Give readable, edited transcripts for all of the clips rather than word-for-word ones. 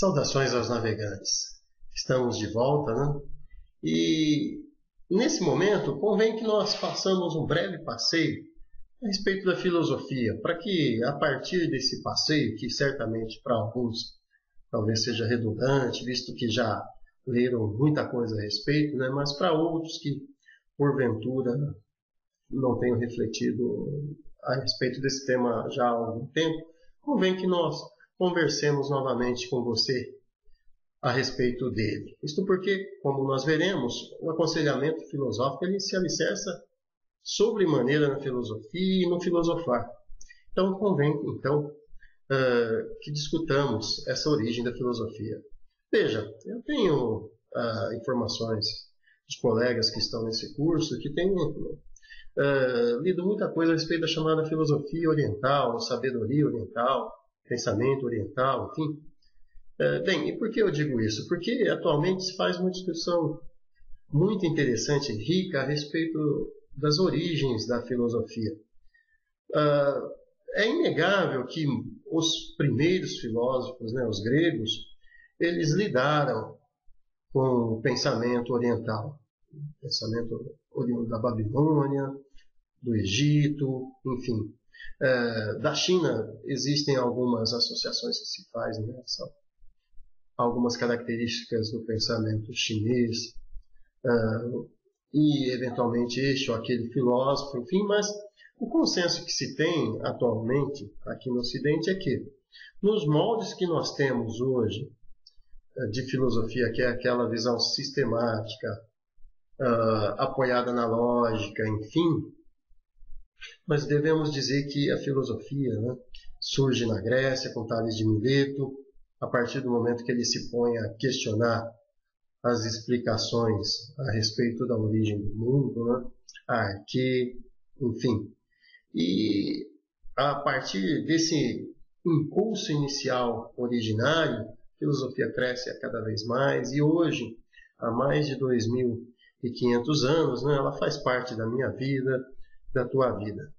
Saudações aos navegantes. Estamos de volta, né? E nesse momento convém que nós façamos um breve passeio a respeito da filosofia, para que a partir desse passeio, que certamente para alguns talvez seja redundante, visto que já leram muita coisa a respeito, né? Mas para outros que porventura não tenham refletido a respeito desse tema já há algum tempo, convém que nós conversemos novamente com você a respeito dele. Isto porque, como nós veremos, o aconselhamento filosófico ele se alicerça sobremaneira na filosofia e no filosofar. Então, convém que discutamos essa origem da filosofia. Veja, eu tenho informações dos colegas que estão nesse curso que têm lido muita coisa a respeito da chamada filosofia oriental, sabedoria oriental, pensamento oriental, enfim. Bem, e por que eu digo isso? Porque atualmente se faz uma discussão muito interessante e rica a respeito das origens da filosofia. É inegável que os primeiros filósofos, né, os gregos, eles lidaram com o pensamento oriental. Pensamento oriundo da Babilônia, do Egito, enfim. Da China existem algumas associações que se fazem, né? Algumas características do pensamento chinês, e eventualmente este ou aquele filósofo, enfim, mas o consenso que se tem atualmente aqui no Ocidente é que nos moldes que nós temos hoje de filosofia, que é aquela visão sistemática, apoiada na lógica, enfim, mas devemos dizer que a filosofia, né, surge na Grécia com Tales de Mileto, a partir do momento que ele se põe a questionar as explicações a respeito da origem do mundo, né, a arquê, enfim. E a partir desse impulso inicial originário, a filosofia cresce cada vez mais e hoje, há mais de 2.500 anos, né, ela faz parte da minha vida, da tua vida.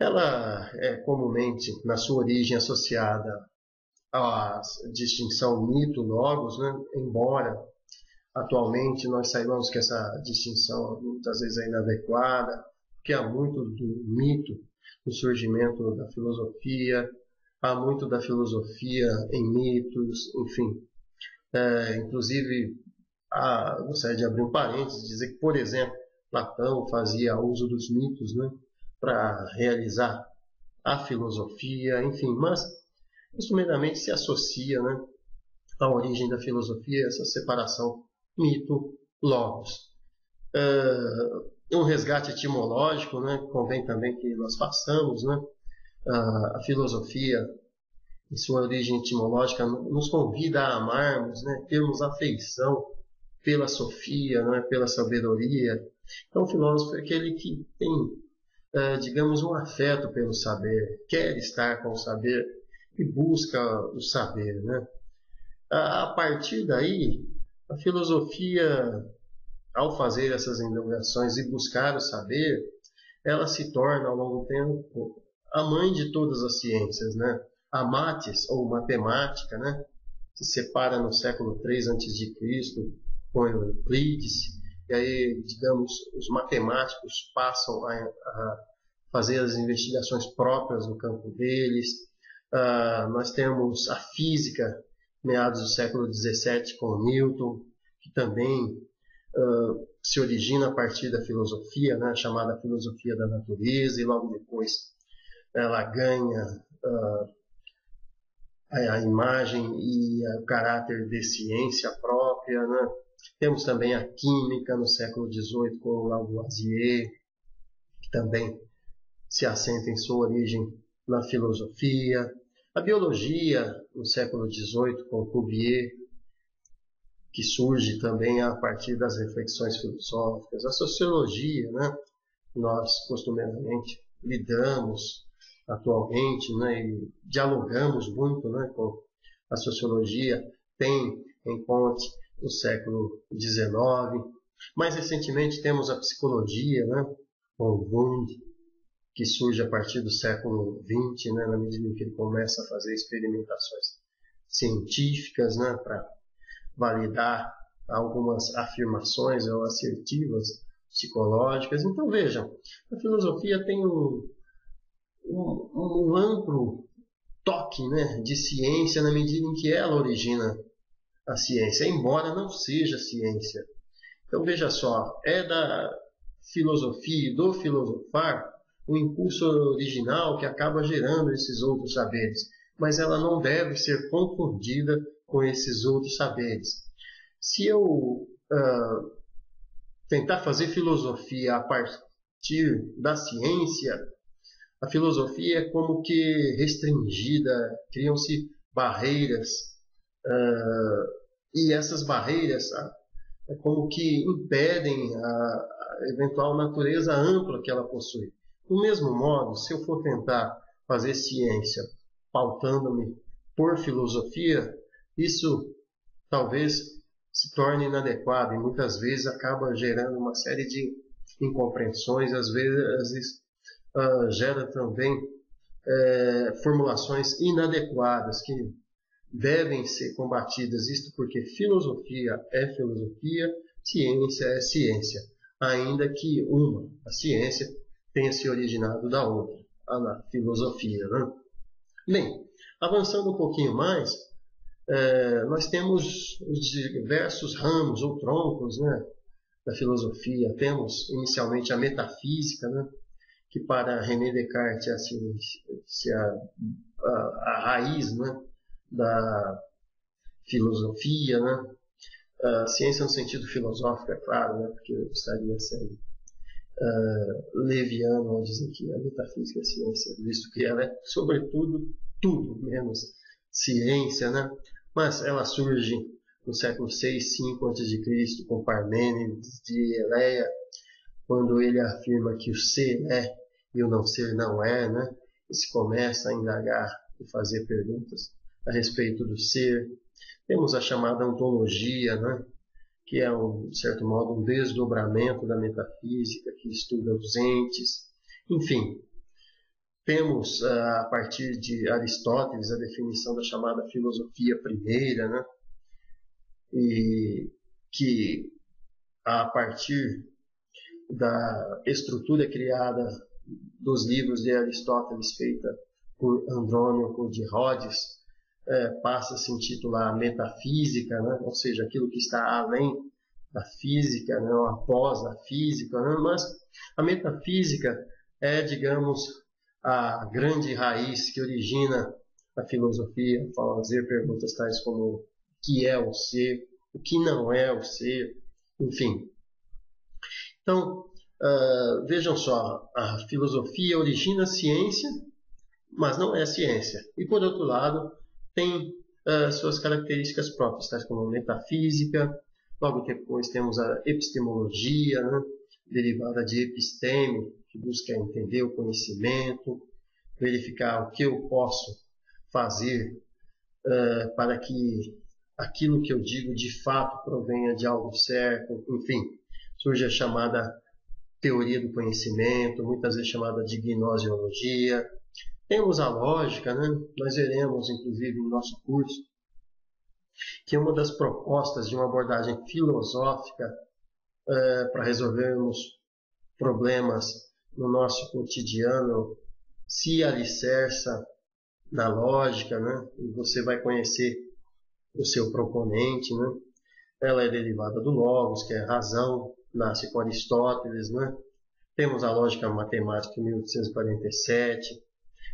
Ela é comumente, na sua origem, associada à distinção mito-logos, né? Embora atualmente nós saibamos que essa distinção muitas vezes é inadequada, porque há muito do mito no surgimento da filosofia, há muito da filosofia em mitos, enfim. Inclusive, gostaria de abrir um parênteses e dizer que, por exemplo, Platão fazia uso dos mitos, né, para realizar a filosofia, enfim, mas instrumentalmente se associa, né, à origem da filosofia, essa separação mito-logos. Um resgate etimológico, né, convém também que nós façamos, né, a filosofia, em sua origem etimológica, nos convida a amarmos, né, termos afeição pela sofia, né, pela sabedoria. Então, o filósofo é aquele que tem, digamos, um afeto pelo saber, quer estar com o saber e busca o saber, né? A partir daí, a filosofia, ao fazer essas indagações e buscar o saber, ela se torna, ao longo do tempo, a mãe de todas as ciências, né? A mates, ou matemática, né, se separa no século III a.C., com Euclides, e aí, digamos, os matemáticos passam a fazer as investigações próprias no campo deles. Nós temos a física, meados do século XVII, com Newton, que também se origina a partir da filosofia, né, chamada filosofia da natureza, e logo depois ela ganha a imagem e o caráter de ciência própria, né? Temos também a química no século XVIII com Lavoisier, que também se assenta em sua origem na filosofia. A biologia no século XVIII com Cuvier, que surge também a partir das reflexões filosóficas. A sociologia, né? Nós costumeiramente lidamos atualmente, né, e dialogamos muito, né, com a sociologia, tem em conta o século XIX. Mais recentemente temos a psicologia, né, com Wundt, que surge a partir do século XX, né, na medida em que ele começa a fazer experimentações científicas, né, para validar algumas afirmações ou assertivas psicológicas. Então vejam, a filosofia tem um amplo toque, né, de ciência na medida em que ela origina a ciência, embora não seja ciência. Então veja só, é da filosofia e do filosofar o impulso original que acaba gerando esses outros saberes, mas ela não deve ser confundida com esses outros saberes. Se eu tentar fazer filosofia a partir da ciência, a filosofia é como que restringida, criam-se barreiras, e essas barreiras é como que impedem a eventual natureza ampla que ela possui. Do mesmo modo, se eu for tentar fazer ciência pautando-me por filosofia, isso talvez se torne inadequado e muitas vezes acaba gerando uma série de incompreensões, às vezes gera também formulações inadequadas que devem ser combatidas. Isto porque filosofia é filosofia, ciência é ciência, ainda que a ciência, tenha se originado da outra, a filosofia, né? Bem, avançando um pouquinho mais, nós temos os diversos ramos ou troncos, né, da filosofia. Temos inicialmente a metafísica, né, que para René Descartes é a raiz, né, da filosofia, né? A ciência no sentido filosófico, é claro, né, porque eu estaria sendo leviano ao dizer que a metafísica é ciência, visto que ela é, sobretudo, tudo menos ciência, né? Mas ela surge no século 6, 5 a.C., com Parmênides de Eleia, quando ele afirma que o ser é e o não ser não é, né? E se começa a indagar e fazer perguntas a respeito do ser. Temos a chamada ontologia, né? Que é, de certo modo, um desdobramento da metafísica, que estuda os entes. Enfim, temos, a partir de Aristóteles, a definição da chamada filosofia primeira, né? E que, a partir da estrutura criada dos livros de Aristóteles, feita por Andrônico de Rhodes, passa a se intitular metafísica, né? Ou seja, aquilo que está além da física, né? Ou após a física, né? Mas a metafísica é, digamos, a grande raiz que origina a filosofia, fazer perguntas tais como o que é o ser, o que não é o ser, enfim. Então, vejam só, a filosofia origina a ciência, mas não é ciência. E, por outro lado, tem suas características próprias, tais como metafísica. Logo depois temos a epistemologia, né, derivada de episteme, que busca entender o conhecimento, verificar o que eu posso fazer para que aquilo que eu digo de fato provenha de algo certo. Enfim, surge a chamada teoria do conhecimento, muitas vezes chamada de gnoseologia. Temos a lógica, né? Nós veremos, inclusive, no nosso curso, que uma das propostas de uma abordagem filosófica para resolvermos problemas no nosso cotidiano se alicerça na lógica, né? E você vai conhecer o seu proponente, né? Ela é derivada do logos, que é a razão, nasce com Aristóteles, né? Temos a lógica matemática em 1847.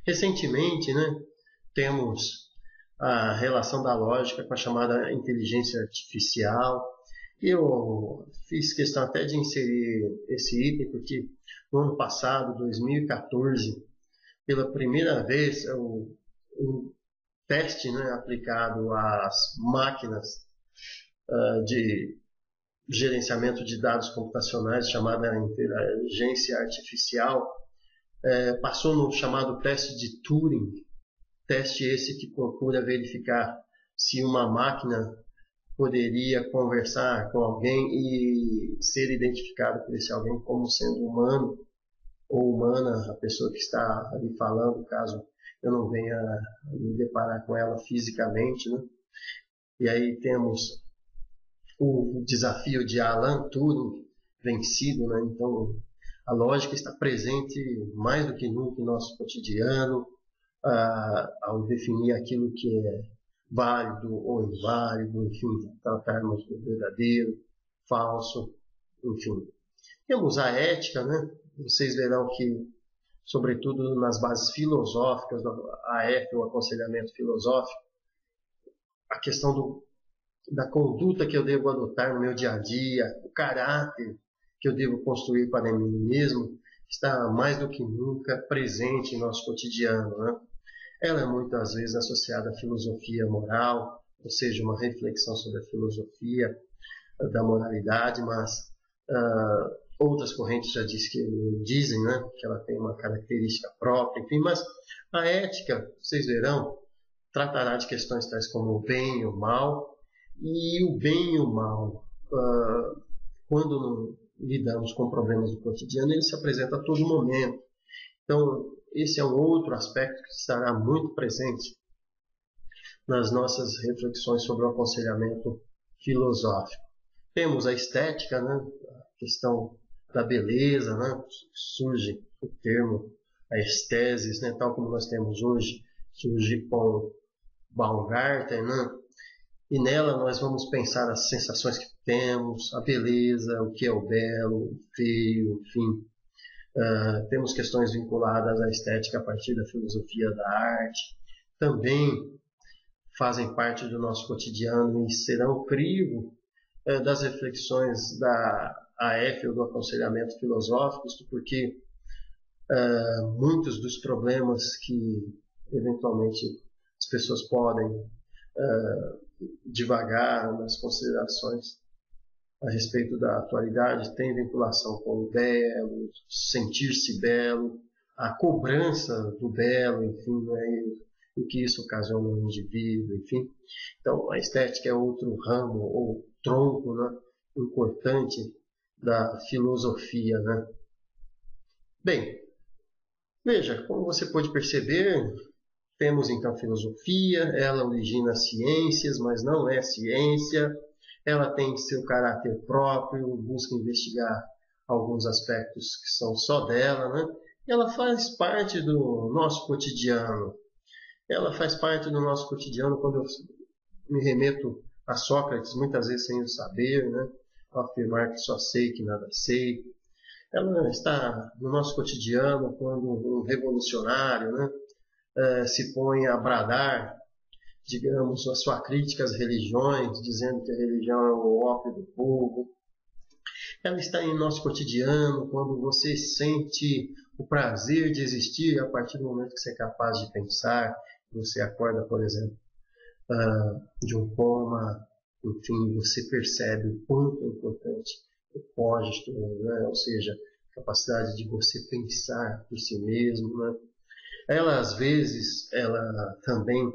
Recentemente, né, temos a relação da lógica com a chamada inteligência artificial. Eu fiz questão até de inserir esse item, porque no ano passado, 2014, pela primeira vez, um teste, né, aplicado às máquinas de gerenciamento de dados computacionais, chamada inteligência artificial, passou no chamado teste de Turing, teste esse que procura verificar se uma máquina poderia conversar com alguém e ser identificado por esse alguém como sendo humano ou humana, a pessoa que está ali falando, caso eu não venha me deparar com ela fisicamente, né? E aí temos o desafio de Alan Turing vencido, né? Então a lógica está presente mais do que nunca em nosso cotidiano, ao definir aquilo que é válido ou inválido, enfim, tratarmos do verdadeiro, falso, enfim. Temos a ética, né? Vocês verão que, sobretudo nas bases filosóficas, a AF, o aconselhamento filosófico, a questão da conduta que eu devo adotar no meu dia a dia, o caráter que eu devo construir para mim mesmo, está mais do que nunca presente em nosso cotidiano, né? Ela é muitas vezes associada à filosofia moral, ou seja, uma reflexão sobre a filosofia da moralidade, mas outras correntes já dizem, né, que ela tem uma característica própria, enfim, mas a ética, vocês verão, tratará de questões tais como o bem e o mal, e o bem e o mal, quando lidamos com problemas do cotidiano, ele se apresenta a todo momento. Então, esse é um outro aspecto que estará muito presente nas nossas reflexões sobre o aconselhamento filosófico. Temos a estética, né? A questão da beleza, né? Surge o termo, a estesis, né? Tal como nós temos hoje, surge com Baumgarten, né? E nela nós vamos pensar as sensações que temos, a beleza, o que é o belo, o feio, enfim. Temos questões vinculadas à estética a partir da filosofia da arte. Também fazem parte do nosso cotidiano e serão crivo das reflexões da AF ou do aconselhamento filosófico, porque muitos dos problemas que eventualmente as pessoas podem divagar nas considerações a respeito da atualidade tem vinculação com o belo, sentir-se belo, a cobrança do belo, enfim, né, o que isso ocasiona no indivíduo, enfim. Então, a estética é outro ramo ou tronco, né, importante da filosofia, né. Bem, veja, como você pode perceber, temos então filosofia, ela origina ciências, mas não é ciência. Ela tem seu caráter próprio, busca investigar alguns aspectos que são só dela, né? Ela faz parte do nosso cotidiano. Ela faz parte do nosso cotidiano quando eu me remeto a Sócrates, muitas vezes sem o saber, né? Ao afirmar que só sei que nada sei. Ela está no nosso cotidiano quando um revolucionário, né? Se põe a bradar, digamos, a sua crítica às religiões, dizendo que a religião é o ópio do povo. Ela está em nosso cotidiano quando você sente o prazer de existir a partir do momento que você é capaz de pensar, você acorda, por exemplo, de um coma, enfim, você percebe o quanto é importante o pógito, né? Ou seja, a capacidade de você pensar por si mesmo, né? Ela, às vezes, ela também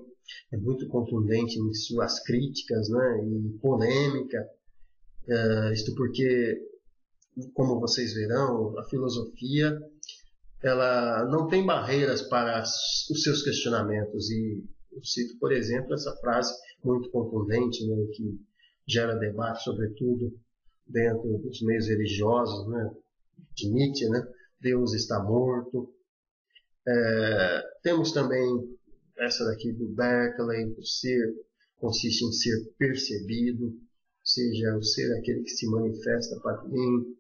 é muito contundente em suas críticas, né, e polêmica, isto porque, como vocês verão, a filosofia ela não tem barreiras para os seus questionamentos, e eu cito, por exemplo, essa frase muito contundente, né, que gera debate, sobretudo dentro dos meios religiosos, né, de Nietzsche, né, Deus está morto. Temos também essa daqui do Berkeley, o ser consiste em ser percebido, ou seja, o ser é aquele que se manifesta para mim.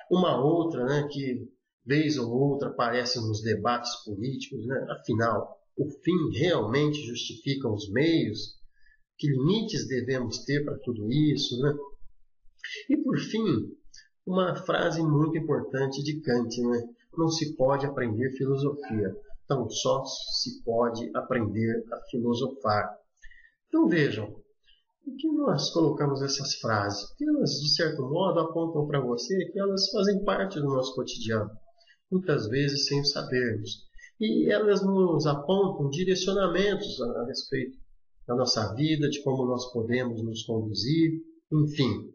Uma outra, né, que vez ou outra aparece nos debates políticos, né, afinal, o fim realmente justifica os meios? Que limites devemos ter para tudo isso, né? E por fim, uma frase muito importante de Kant, né? Não se pode aprender filosofia, tão só se pode aprender a filosofar. Então vejam, por que nós colocamos essas frases? Porque elas, de certo modo, apontam para você que elas fazem parte do nosso cotidiano, muitas vezes sem sabermos. E elas nos apontam direcionamentos a respeito da nossa vida, de como nós podemos nos conduzir, enfim.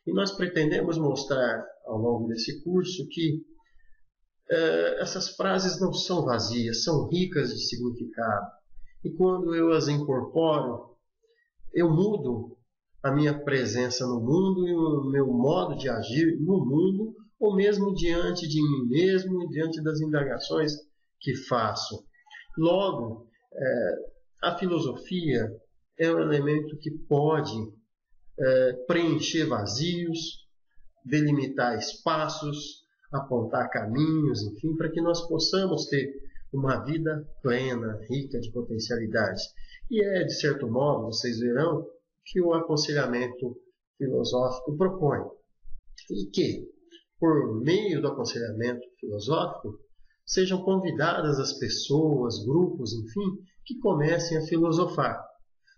E nós pretendemos mostrar ao longo desse curso que essas frases não são vazias, são ricas de significado. E quando eu as incorporo, eu mudo a minha presença no mundo e o meu modo de agir no mundo, ou mesmo diante de mim mesmo e diante das indagações que faço. Logo, a filosofia é um elemento que pode preencher vazios, delimitar espaços, apontar caminhos, enfim, para que nós possamos ter uma vida plena, rica de potencialidades. E de certo modo, vocês verão que o aconselhamento filosófico propõe. E que, por meio do aconselhamento filosófico, sejam convidadas as pessoas, grupos, enfim, que comecem a filosofar.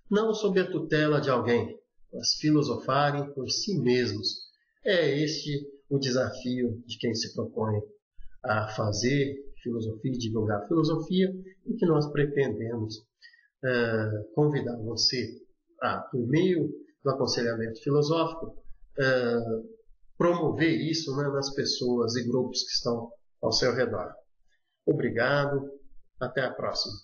Não sob a tutela de alguém, mas filosofarem por si mesmos. É este o desafio de quem se propõe a fazer filosofia e divulgar filosofia, e que nós pretendemos convidar você a, por meio do aconselhamento filosófico, promover isso, né, nas pessoas e grupos que estão ao seu redor. Obrigado, até a próxima.